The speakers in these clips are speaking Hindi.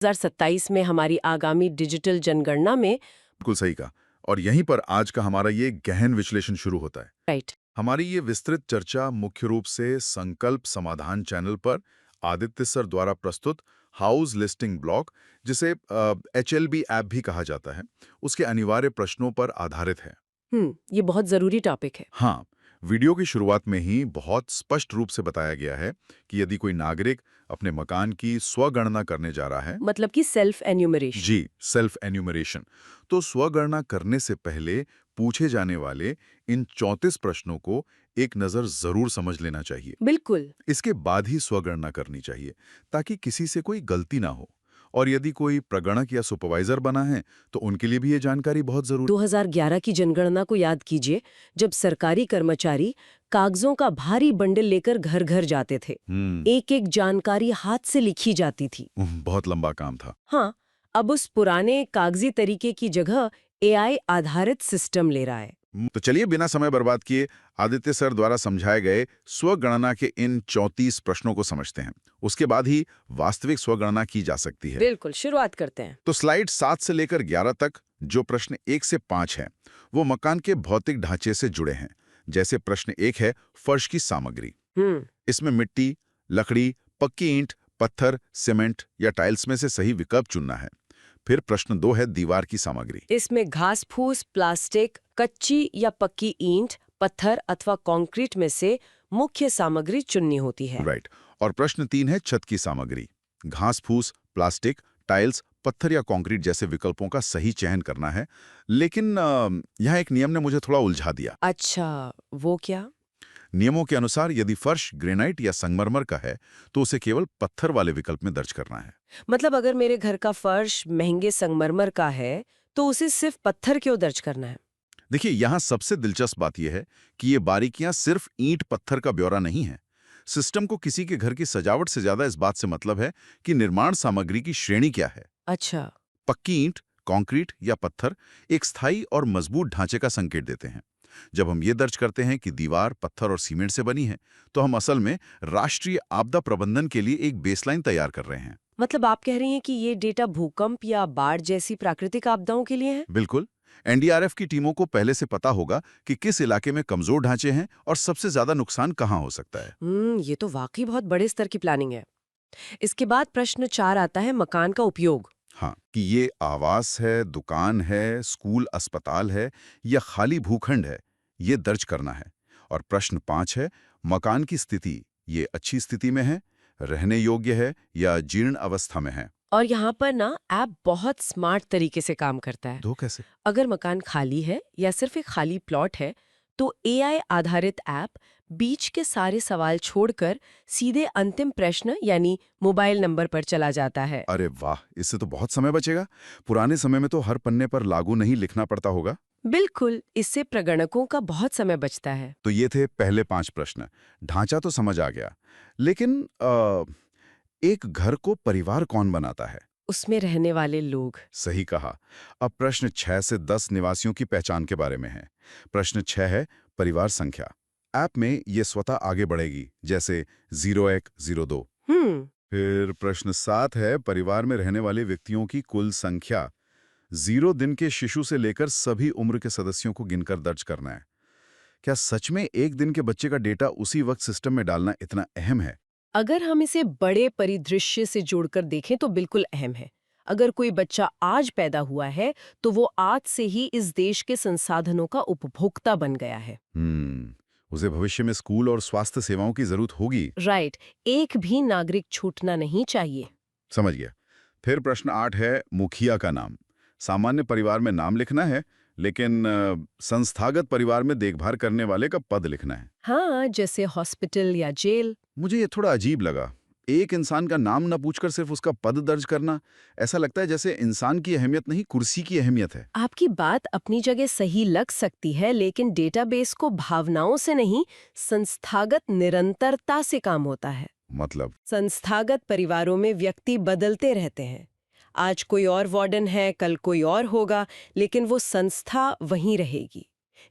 2027 में हमारी आगामी डिजिटल जनगणना में। बिल्कुल सही कहा। और यहीं पर आज का हमारा ये गहन विश्लेषण शुरू होता है। राइट। हमारी ये विस्तृत चर्चा मुख्य रूप से संकल्प समाधान चैनल पर आदित्य सर द्वारा प्रस्तुत हाउस लिस्टिंग ब्लॉक, जिसे HLB ऐप भी कहा जाता है, उसके अनिवार्य प्रश्नों पर आधारित है। ये बहुत जरूरी टॉपिक है। हाँ, वीडियो की शुरुआत में ही बहुत स्पष्ट रूप से बताया गया है कि यदि कोई नागरिक अपने मकान की स्वगणना करने जा रहा है, मतलब कि सेल्फ एन्यूमरेशन। जी, सेल्फ एन्यूमरेशन, तो स्वगणना करने से पहले पूछे जाने वाले इन 34 प्रश्नों को एक नज़र जरूर समझ लेना चाहिए। बिल्कुल। इसके बाद ही स्वगणना करनी चाहिए, ताकि किसी से कोई गलती ना हो। और यदि कोई प्रगणक या सुपरवाइजर बना है, तो उनके लिए भी ये जानकारी बहुत जरूरी। 2011 की जनगणना को याद कीजिए, जब सरकारी कर्मचारी कागजों का भारी बंडल लेकर घर घर जाते थे। एक एक जानकारी हाथ से लिखी जाती थी। बहुत लंबा काम था। हाँ, अब उस पुराने कागजी तरीके की जगह AI आधारित सिस्टम ले रहा है। तो चलिए बिना समय बर्बाद किए आदित्य सर द्वारा समझाए गए स्वगणना के इन 34 प्रश्नों को समझते हैं। उसके बाद ही वास्तविक स्वगणना की जा सकती है। बिल्कुल, शुरुआत करते हैं। तो स्लाइड 7 से लेकर 11 तक जो प्रश्न 1 से 5 हैं, वो मकान के भौतिक ढांचे से जुड़े हैं। जैसे प्रश्न 1 है फर्श की सामग्री। इसमें मिट्टी, लकड़ी, पक्की ईंट, पत्थर, सीमेंट या टाइल्स में से सही विकल्प चुनना है। फिर प्रश्न 2 है दीवार की सामग्री। इसमें घास फूस, प्लास्टिक, कच्ची या पक्की ईंट, पत्थर अथवा कंक्रीट में से मुख्य सामग्री चुननी होती है। राइट। और प्रश्न 3 है छत की सामग्री। घास फूस, प्लास्टिक, टाइल्स, पत्थर या कंक्रीट जैसे विकल्पों का सही चयन करना है। लेकिन यहाँ एक नियम ने मुझे थोड़ा उलझा दिया। अच्छा, वो क्या? नियमों के अनुसार यदि फर्श ग्रेनाइट या संगमरमर का है, तो उसे केवल पत्थर वाले विकल्प में दर्ज करना है। मतलब अगर मेरे घर का फर्श महंगे संगमरमर का है, तो उसे सिर्फ पत्थर क्यों दर्ज करना है? देखिए, यहाँ सबसे दिलचस्प बात यह है कि ये बारीकियां सिर्फ ईंट पत्थर का ब्यौरा नहीं है। सिस्टम को किसी के घर की सजावट से ज्यादा इस बात से मतलब है कि निर्माण सामग्री की श्रेणी क्या है। अच्छा। पक्की ईंट, कंक्रीट या पत्थर एक स्थायी और मजबूत ढांचे का संकेत देते हैं। जब हम ये दर्ज करते हैं कि दीवार पत्थर और सीमेंट से बनी है, तो हम असल में राष्ट्रीय आपदा प्रबंधन के लिए एक बेसलाइन तैयार कर रहे हैं। मतलब आप कह रही हैं कि ये डेटा भूकंप या बाढ़ जैसी प्राकृतिक आपदाओं के लिए है? बिल्कुल। NDRF की टीमों को पहले से पता होगा कि किस इलाके में कमजोर ढांचे हैं और सबसे ज्यादा नुकसान कहाँ हो सकता है। ये तो वाकई बहुत बड़े स्तर की प्लानिंग है। इसके बाद प्रश्न 4 आता है मकान का उपयोग। हाँ, कि ये आवास है, दुकान है, स्कूल अस्पताल है या खाली भूखंड है, ये दर्ज करना है। और प्रश्न 5 है मकान की स्थिति, ये अच्छी स्थिति में है, रहने योग्य है या जीर्ण अवस्था में है। और यहाँ पर ना ऐप बहुत स्मार्ट तरीके से काम करता है। दो कैसे? अगर मकान खाली है या सिर्फ एक खाली प्लॉट है, तो AI आधारित ऐप बीच के सारे सवाल छोड़कर सीधे अंतिम प्रश्न यानी मोबाइल नंबर पर चला जाता है। अरे वाह, इससे तो बहुत समय बचेगा। पुराने समय में तो हर पन्ने पर लागू नहीं लिखना पड़ता होगा। बिल्कुल, इससे प्रगणकों का बहुत समय बचता है। तो ये थे पहले 5 प्रश्न। ढांचा तो समझ आ गया, लेकिन एक घर को परिवार कौन बनाता है? उसमें रहने वाले लोग। सही कहा। अब प्रश्न 6 से 10 निवासियों की पहचान के बारे में है। प्रश्न 6 है परिवार संख्या। ऐप में ये स्वतः आगे बढ़ेगी, जैसे 01, 02। फिर प्रश्न 7 है परिवार में रहने वाले व्यक्तियों की कुल संख्या। 0 दिन के शिशु से लेकर सभी उम्र के सदस्यों को गिनकर दर्ज करना है। क्या सच में एक दिन के बच्चे का डेटा उसी वक्त सिस्टम में डालना इतना अहम है? अगर हम इसे बड़े परिदृश्य से जोड़कर देखें तो बिल्कुल अहम है। अगर कोई बच्चा आज पैदा हुआ है, तो वो आज से ही इस देश के संसाधनों का उपभोक्ता बन गया है। उसे भविष्य में स्कूल और स्वास्थ्य सेवाओं की जरूरत होगी। राइट, एक भी नागरिक छूटना नहीं चाहिए। समझ गया। फिर प्रश्न 8 है मुखिया का नाम। सामान्य परिवार में नाम लिखना है, लेकिन संस्थागत परिवार में देखभाल करने वाले का पद लिखना है। हाँ, जैसे हॉस्पिटल या जेल। मुझे ये थोड़ा अजीब लगा। एक इंसान का नाम न पूछकर सिर्फ उसका पद दर्ज करना, ऐसा लगता है जैसे इंसान की अहमियत नहीं, कुर्सी की अहमियत है। आपकी बात अपनी जगह सही लग सकती है, लेकिन डेटाबेस को भावनाओं से नहीं, संस्थागत निरंतरता से काम होता है। मतलब? संस्थागत परिवारों में व्यक्ति बदलते रहते हैं। आज कोई और वार्डन है, कल कोई और होगा, लेकिन वो संस्था वहीं रहेगी।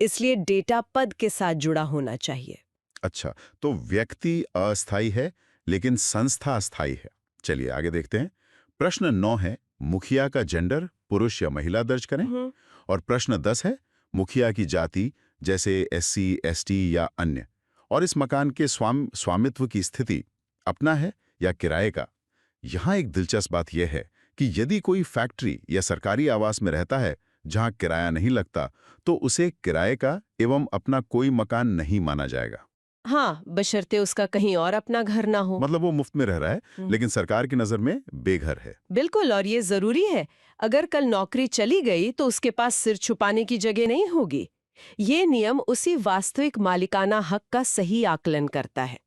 इसलिए डेटा पद के साथ जुड़ा होना चाहिए। अच्छा, तो व्यक्ति अस्थायी है, लेकिन संस्था अस्थायी है। चलिए आगे देखते हैं। प्रश्न 9 है मुखिया का जेंडर पुरुष या महिला दर्ज करें। और प्रश्न 10 है मुखिया की जाति जैसे SC, ST या अन्य। और इस मकान के स्वामित्व की स्थिति अपना है या किराए का। यहाँ एक दिलचस्प बात यह है कि यदि कोई फैक्ट्री या सरकारी आवास में रहता है जहाँ किराया नहीं लगता, तो उसे किराए का एवं अपना कोई मकान नहीं माना जाएगा। हाँ, बशर्ते उसका कहीं और अपना घर ना हो। मतलब वो मुफ्त में रह रहा है लेकिन सरकार की नजर में बेघर है। बिल्कुल, और ये जरूरी है। अगर कल नौकरी चली गई तो उसके पास सिर छुपाने की जगह नहीं होगी। ये नियम उसी वास्तविक मालिकाना हक का सही आकलन करता है।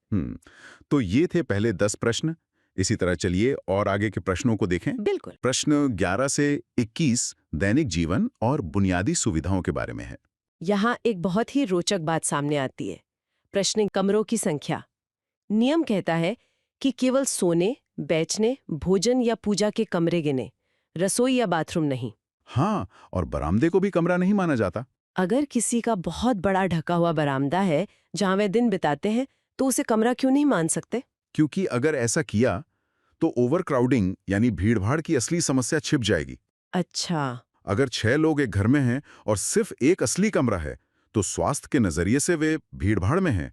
तो ये थे पहले 10 प्रश्न। इसी तरह चलिए और आगे के प्रश्नों को देखें। बिल्कुल। प्रश्न 11 से 21 दैनिक जीवन और बुनियादी सुविधाओं के बारे में है। यहाँ एक बहुत ही रोचक बात सामने आती है। प्रश्न कमरों की संख्या। नियम कहता है कि केवल सोने, बैठने, भोजन या पूजा के कमरे गिने, रसोई या बाथरूम नहीं। हाँ, और बरामदे को भी कमरा नहीं माना जाता। अगर किसी का बहुत बड़ा ढका हुआ बरामदा है जहां वे दिन बिताते हैं, तो उसे कमरा क्यों नहीं मान सकते? क्योंकि अगर ऐसा किया तो ओवरक्राउडिंग यानी भीड़भाड़ की असली समस्या छिप जाएगी। अच्छा। अगर 6 लोग एक घर में हैं और सिर्फ एक असली कमरा है, तो स्वास्थ्य के नजरिए से वे भीड़भाड़ में हैं।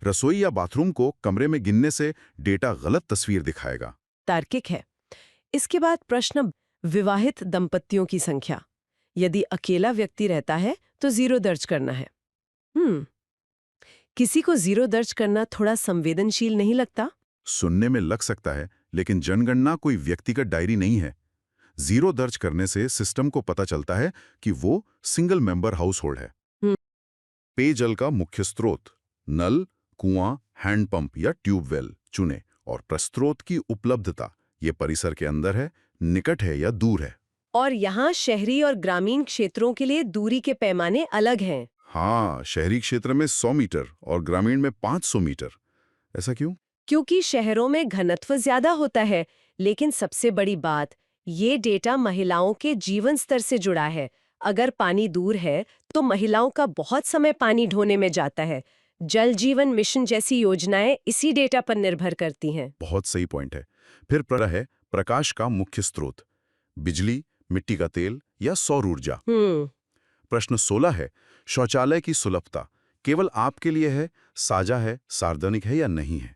रसोई या बाथरूम को कमरे में गिनने से डेटा गलत तस्वीर दिखाएगा। तार्किक है। इसके बाद प्रश्न विवाहित दंपतियों की संख्या। यदि अकेला व्यक्ति रहता है तो 0 दर्ज करना है। किसी को 0 दर्ज करना थोड़ा संवेदनशील नहीं लगता? सुनने में लग सकता है, लेकिन जनगणना कोई व्यक्तिगत डायरी नहीं है। 0 दर्ज करने से सिस्टम को पता चलता है कि वो सिंगल मेंबर हाउस होल्ड है। पेयजल का मुख्य स्रोत नल, कुआं, हैंडपंप या ट्यूबवेल चुने और प्रस्रोत की उपलब्धता ये परिसर के अंदर है, निकट है या दूर है। और यहाँ शहरी और ग्रामीण क्षेत्रों के लिए दूरी के पैमाने अलग हैं। हाँ, शहरी क्षेत्र में 100 मीटर और ग्रामीण में 500 मीटर। ऐसा क्यों? क्योंकि शहरों में घनत्व ज्यादा होता है, लेकिन सबसे बड़ी बात, ये डेटा महिलाओं के जीवन स्तर से जुड़ा है। अगर पानी दूर है तो महिलाओं का बहुत समय पानी ढोने में जाता है। जल जीवन मिशन जैसी योजनाएं इसी डेटा पर निर्भर करती हैं। बहुत सही पॉइंट है। फिर है प्रकाश का मुख्य स्रोत बिजली, मिट्टी का तेल या सौर ऊर्जा। प्रश्न 16 है शौचालय की सुलभता केवल आपके लिए है, साझा है, सार्वजनिक है या नहीं है।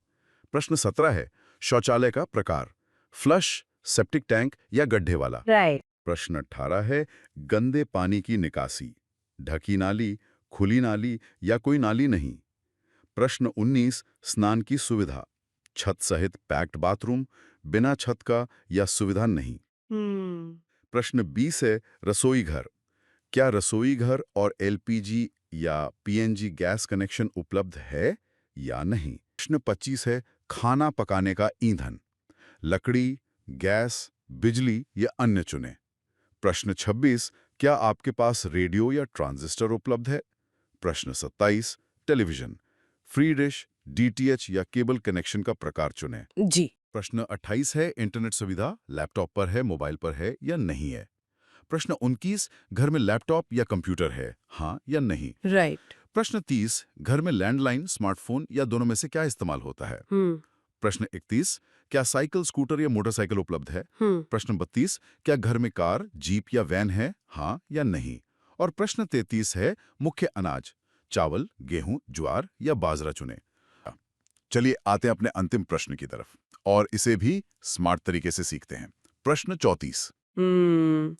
प्रश्न 17 है शौचालय का प्रकार फ्लश, सेप्टिक टैंक या गड्ढे वाला। राइट। प्रश्न 18 है गंदे पानी की निकासी ढकी नाली, खुली नाली या कोई नाली नहीं। प्रश्न 19 स्नान की सुविधा छत सहित पैक्ड बाथरूम, बिना छत का या सुविधा नहीं। प्रश्न 20 है रसोई घर क्या रसोई घर और LPG या PNG गैस कनेक्शन उपलब्ध है या नहीं। प्रश्न 25 है खाना पकाने का ईंधन लकड़ी, गैस, बिजली या अन्य चुने। प्रश्न 26 क्या आपके पास रेडियो या ट्रांजिस्टर उपलब्ध है। प्रश्न 27 टेलीविजन फ्री डिश, DTH या केबल कनेक्शन का प्रकार चुनें। जी। प्रश्न 28 है इंटरनेट सुविधा लैपटॉप पर है, मोबाइल पर है या नहीं है। प्रश्न 29 घर में लैपटॉप या कंप्यूटर है, हाँ या नहीं। राइट। प्रश्न 30 घर में लैंडलाइन, स्मार्टफोन या दोनों में से क्या इस्तेमाल होता है। प्रश्न 31 क्या साइकिल, स्कूटर या मोटरसाइकिल उपलब्ध है। प्रश्न 32 क्या घर में कार, जीप या वैन है, हाँ या नहीं। और प्रश्न 33 है मुख्य अनाज चावल, गेहूं, ज्वार या बाजरा चुने। चलिए आते हैं अपने अंतिम प्रश्न की तरफ और इसे भी स्मार्ट तरीके से सीखते हैं। प्रश्न 34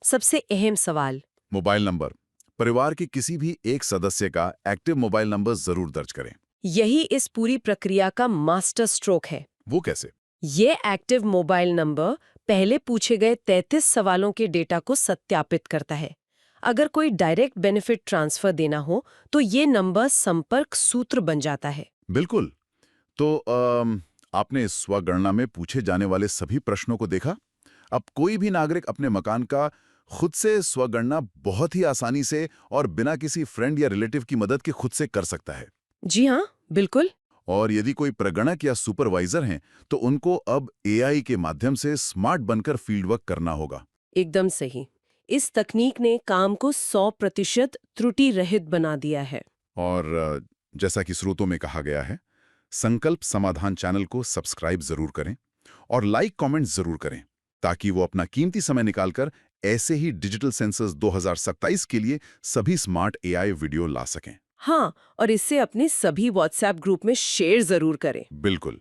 सबसे अहम सवाल मोबाइल नंबर परिवार के किसी भी एक सदस्य का एक्टिव मोबाइल नंबर जरूर दर्ज करें। यही इस पूरी प्रक्रिया का मास्टर स्ट्रोक है। वो कैसे? ये एक्टिव मोबाइल नंबर पहले पूछे गए 33 सवालों के डेटा को सत्यापित करता है। अगर कोई डायरेक्ट बेनिफिट ट्रांसफर देना हो तो ये नंबर संपर्क सूत्र बन जाता है। बिल्कुल। तो आपने इस स्वगणना में पूछे जाने वाले सभी प्रश्नों को देखा। अब कोई भी नागरिक अपने मकान का खुद से स्वगणना बहुत ही आसानी से और बिना किसी फ्रेंड या रिलेटिव की मदद के खुद से कर सकता है। जी हाँ, बिल्कुल। और यदि कोई प्रगणक या सुपरवाइजर हैं तो उनको अब AI के माध्यम से स्मार्ट बनकर फील्ड वर्क करना होगा। एकदम सही। इस तकनीक ने काम को 100% त्रुटि रहित बना दिया है। और जैसा कि स्रोतों में कहा गया है, संकल्प समाधान चैनल को सब्सक्राइब जरूर करें और लाइक कमेंट जरूर करें। ताकि वो अपना कीमती समय निकालकर ऐसे ही डिजिटल सेंसस 2027 के लिए सभी स्मार्ट एआई वीडियो ला सकें। हाँ, और इससे अपने सभी व्हाट्सएप ग्रुप में शेयर जरूर करें। बिल्कुल।